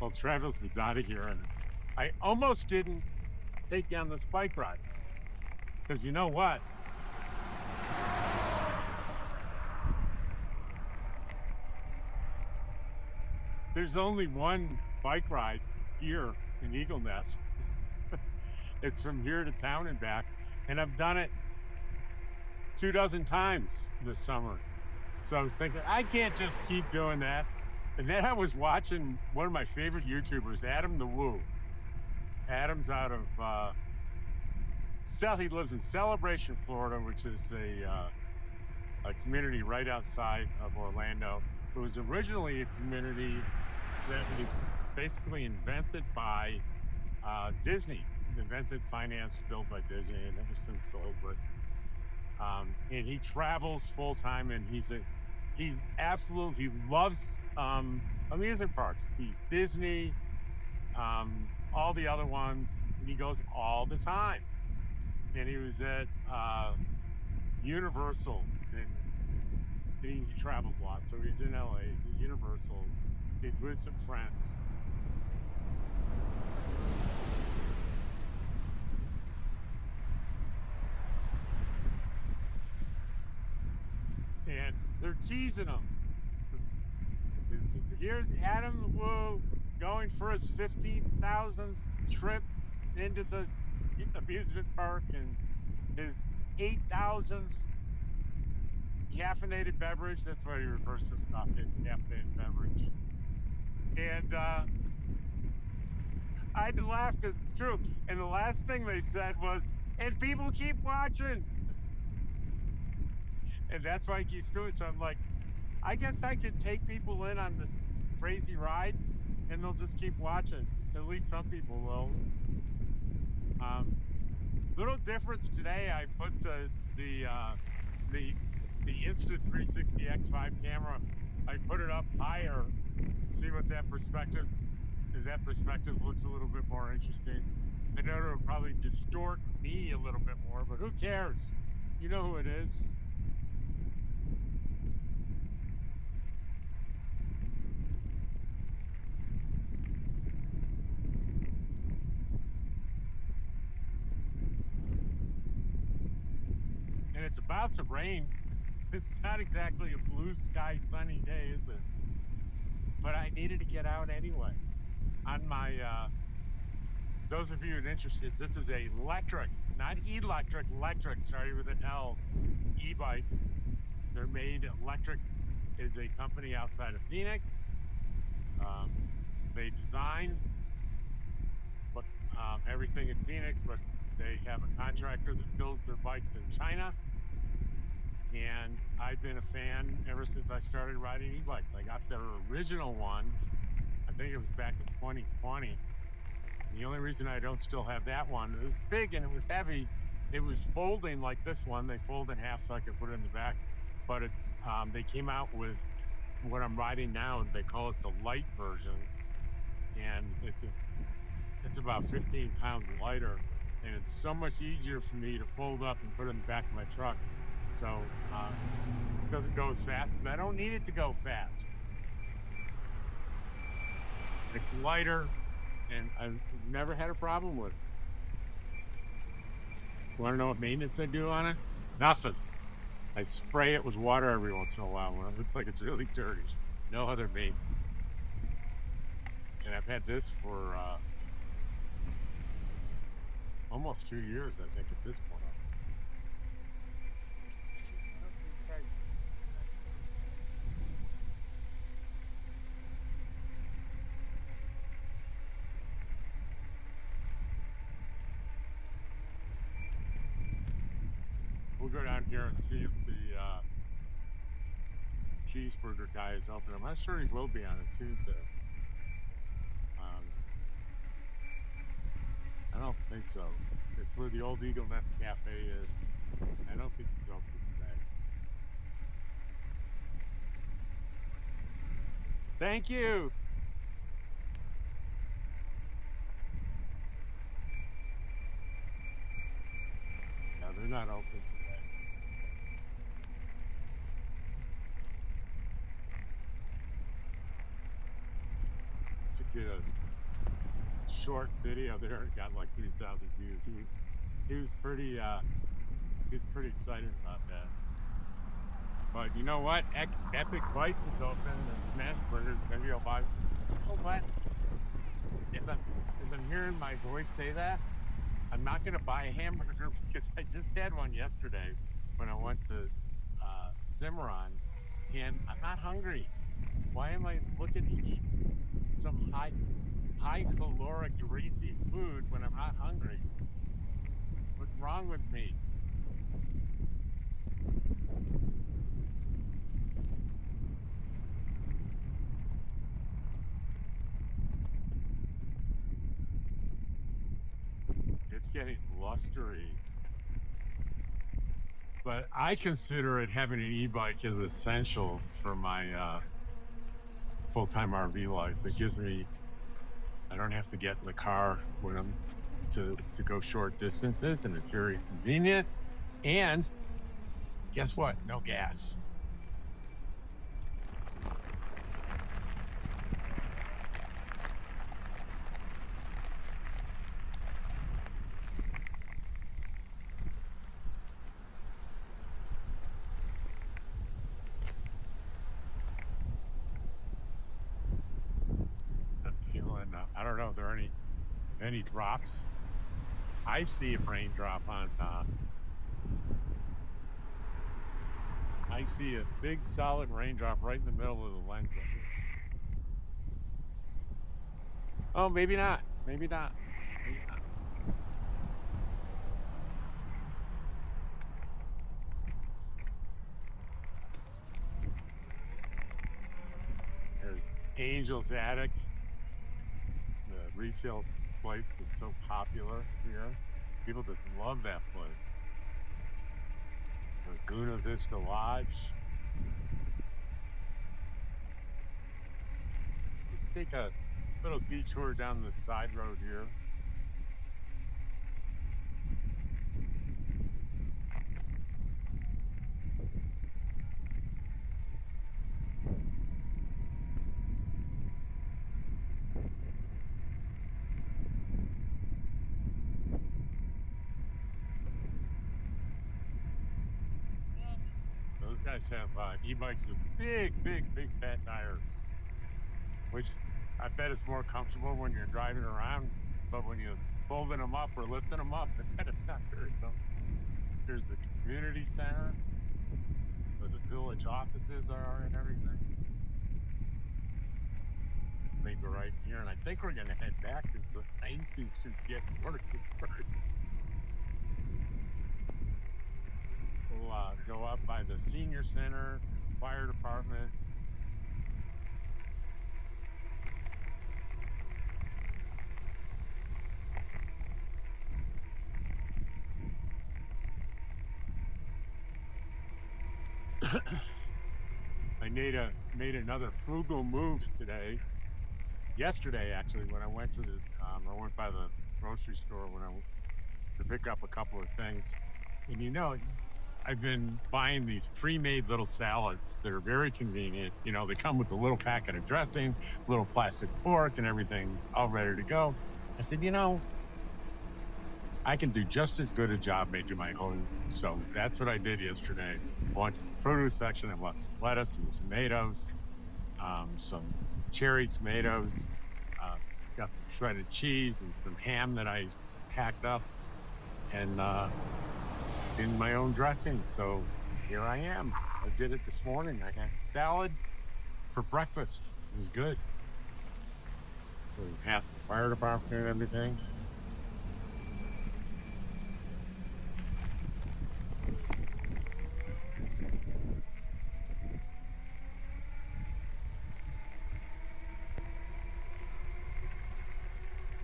Well, Travels with Dottie here, and I almost didn't take down this bike ride. Because you know what? There's only one bike ride here in Eagle Nest. It's from here to town and back, and I've done it 24 times this summer. So I was thinking, I can't just keep doing that. And then I was watching one of my favorite YouTubers, Adam the Woo. Adam's out of, he lives in Celebration, Florida, which is a community right outside of Orlando. It was originally a community that was basically invented by Disney, invented, financed, built by Disney, and ever since sold. But and he travels full time, and he loves amusement parks. He's Disney, all the other ones, and he goes all the time. And he was at Universal, and he travels a lot. So he's in LA, he's Universal, he's with some friends. And they're teasing him. Here's Adam Woo going for his 50,000th trip into the amusement park and his 8,000th caffeinated beverage. That's why he refers to his coffee, caffeinated beverage. And I had to laugh because it's true. And the last thing they said was, and people keep watching. And that's why he keeps doing it. So I'm like, I guess I could take people in on this crazy ride and they'll just keep watching. At least some people will. Little difference today, I put the Insta360 X5 camera, I put it up higher, see what that perspective looks a little bit more interesting. I know it'll probably distort me a little bit more, but who cares? You know who it is. And it's about to rain. It's not exactly a blue sky sunny day, is it? But I needed to get out anyway. On my, those of you who are interested, this is a electric, not electric, electric, starting with an L, e-bike. They're made, Electric is a company outside of Phoenix. They design everything in Phoenix, but they have a contractor that builds their bikes in China. And I've been a fan ever since I started riding e-bikes. I got their original one, I think it was back in 2020. The only reason I don't still have that one, it was big and it was heavy. It was folding like this one. They fold in half so I could put it in the back. But it's they came out with what I'm riding now, and they call it the light version. And it's about 15 pounds lighter, and it's so much easier for me to fold up and put it in the back of my truck. So it doesn't go as fast, and I don't need it to go fast. It's lighter, and I've never had a problem with it. You want to know what maintenance I do on it? Nothing. I spray it with water every once in a while when it looks like it's really dirty. No other maintenance. And I've had this for almost 2 years, I think, at this point. We'll go down here and see if the cheeseburger guy is open. I'm not sure he will be on a Tuesday. I don't think so. It's where the old Eagle Nest Cafe is. I don't think it's open today. Thank you. No, they're not open today. did a short video there. It got like 3,000 views. He was pretty excited about that. But you know what? Ebike Bites is open. The smash burgers. Maybe I'll buy. Oh, what? If I'm hearing my voice say that, I'm not gonna buy a hamburger because I just had one yesterday when I went to Cimarron, and I'm not hungry. Why am I looking to eat some high caloric greasy food when I'm not hungry? What's wrong with me? It's getting blustery. But I consider it having an e-bike as essential for my full-time RV life. It gives me, I don't have to get in the car when I'm to go short distances, and it's very convenient. And guess what? No gas. I don't know if there are any drops. I see a raindrop on I see a big solid raindrop right in the middle of the lens. Oh, maybe not. Maybe not. Maybe not. There's Angel's Attic, the resale place that's so popular here. People just love that place. Laguna Vista Lodge. Let's take a little detour down the side road here. Those guys have e-bikes with big fat tires, which I bet is more comfortable when you're driving around, but when you're folding them up or lifting them up, that is not very comfortable. Here's the community center where the village offices are and everything. Maybe right here, and I think we're gonna head back because the rain seems to get worse at first. We'll go up by the senior center, fire department. I made another frugal move today. Yesterday, actually, when I went to the, I went by the grocery store to pick up a couple of things. And you know, I've been buying these pre-made little salads that are very convenient. You know, they come with a little packet of dressing, little plastic fork, and everything's all ready to go. I said, you know, I can do just as good a job making my own. So that's what I did yesterday. I went to the produce section. I bought some lettuce, some tomatoes, some cherry tomatoes, got some shredded cheese and some ham that I packed up, and in my own dressing. So here I am. I did it this morning. I had salad for breakfast. It was good. We passed the fire department and everything.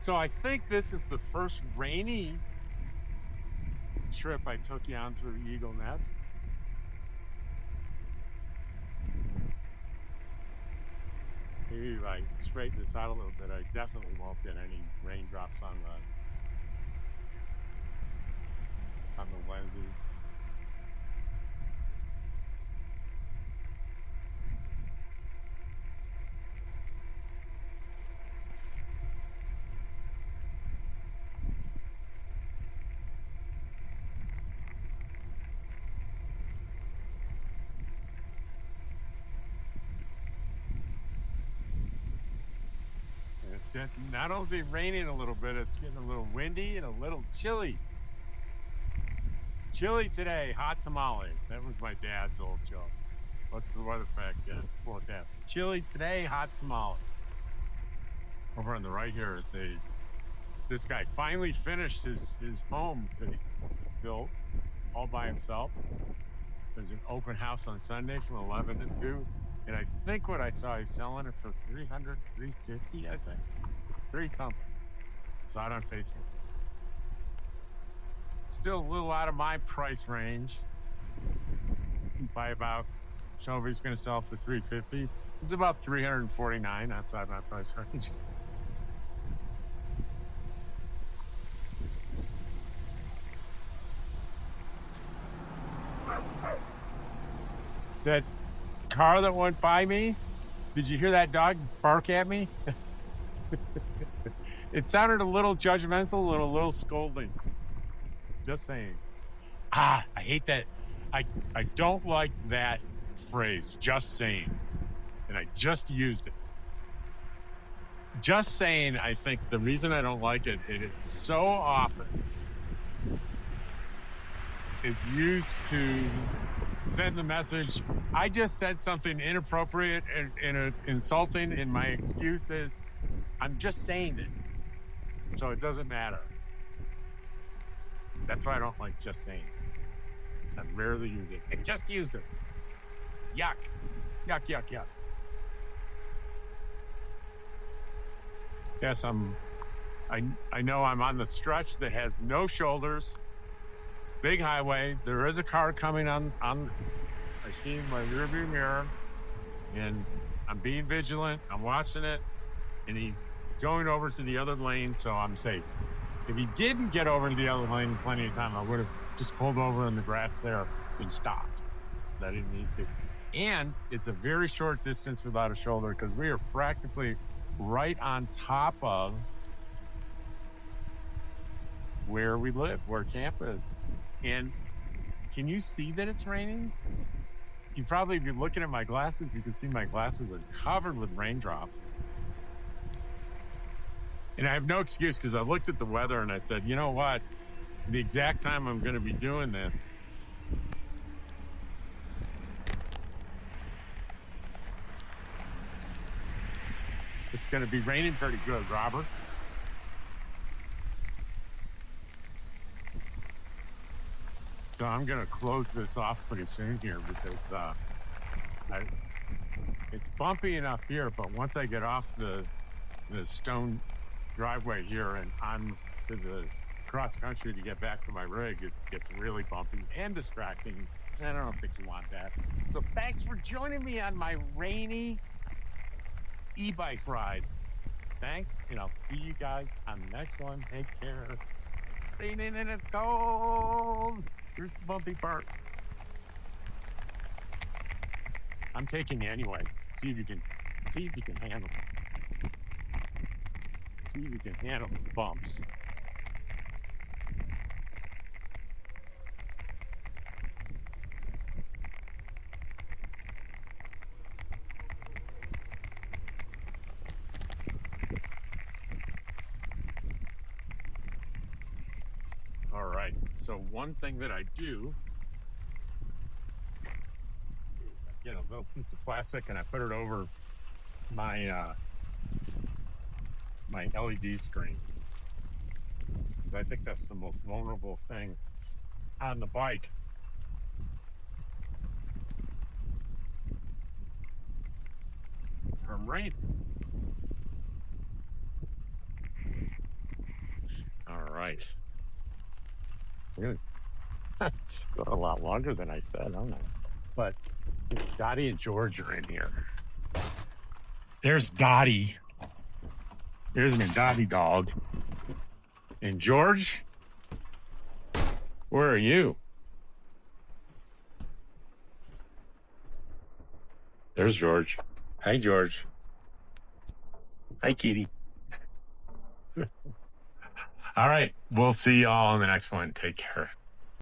So I think this is the first rainy trip I took you on through Eagle Nest. Maybe if I straighten this out a little bit, I definitely won't get any raindrops on the lenses. Not only is it raining a little bit, it's getting a little windy and a little chilly. Chilly today, hot tamale. That was my dad's old joke. What's the weather forecast? Chilly today, hot tamale. Over on the right here is this guy finally finished his home that he built all by himself. There's an open house on Sunday from 11 to 2. And I think what I saw, he's selling it for $300, $350, I think. 3 something. Saw it on Facebook. Still a little out of my price range. By about, somebody's going to sell for $350. It's about $349 outside my price range. That car that went by me, did you hear that dog bark at me? It sounded a little judgmental and a little scolding. Just saying. I hate that. I don't like that phrase, just saying. And I just used it. Just saying, I think the reason I don't like it, it's so often is used to send the message, I just said something inappropriate and insulting, and my excuse is, I'm just saying it. So it doesn't matter. That's why I don't like just saying it. I rarely use it. I just used it. Yuck. Yuck, yuck, yuck. Yes, I know I'm on the stretch that has no shoulders. Big highway. There is a car coming on. I see my rearview mirror, and I'm being vigilant. I'm watching it, and he's going over to the other lane, so I'm safe. If he didn't get over to the other lane in plenty of time, I would have just pulled over in the grass there and stopped. I didn't need to. And it's a very short distance without a shoulder because we are practically right on top of where we live, where camp is. And can you see that it's raining? You probably, if you're looking at my glasses, you can see my glasses are covered with raindrops. And I have no excuse because I looked at the weather and I said, you know what? The exact time I'm going to be doing this, it's going to be raining pretty good, Robert. So I'm going to close this off pretty soon here because it's bumpy enough here, but once I get off the stone driveway here and on to the cross country to get back to my rig, it gets really bumpy and distracting. I don't think you want that. So thanks for joining me on my rainy e-bike ride. Thanks, and I'll see you guys on the next one. Take care. Raining and it's cold. Here's the bumpy part. I'm taking you anyway. See if you can handle it. See if you can handle the bumps. All right, so one thing that I do, get a little piece of plastic and I put it over my my LED screen. I think that's the most vulnerable thing on the bike. From rain. All right. We're gonna go a lot longer than I said, I don't know. But Dottie and George are in here. There's Dottie. There's my Dottie dog. And George, where are you? There's George. Hi, George. Hi, Kitty. All right. We'll see y'all on the next one. Take care.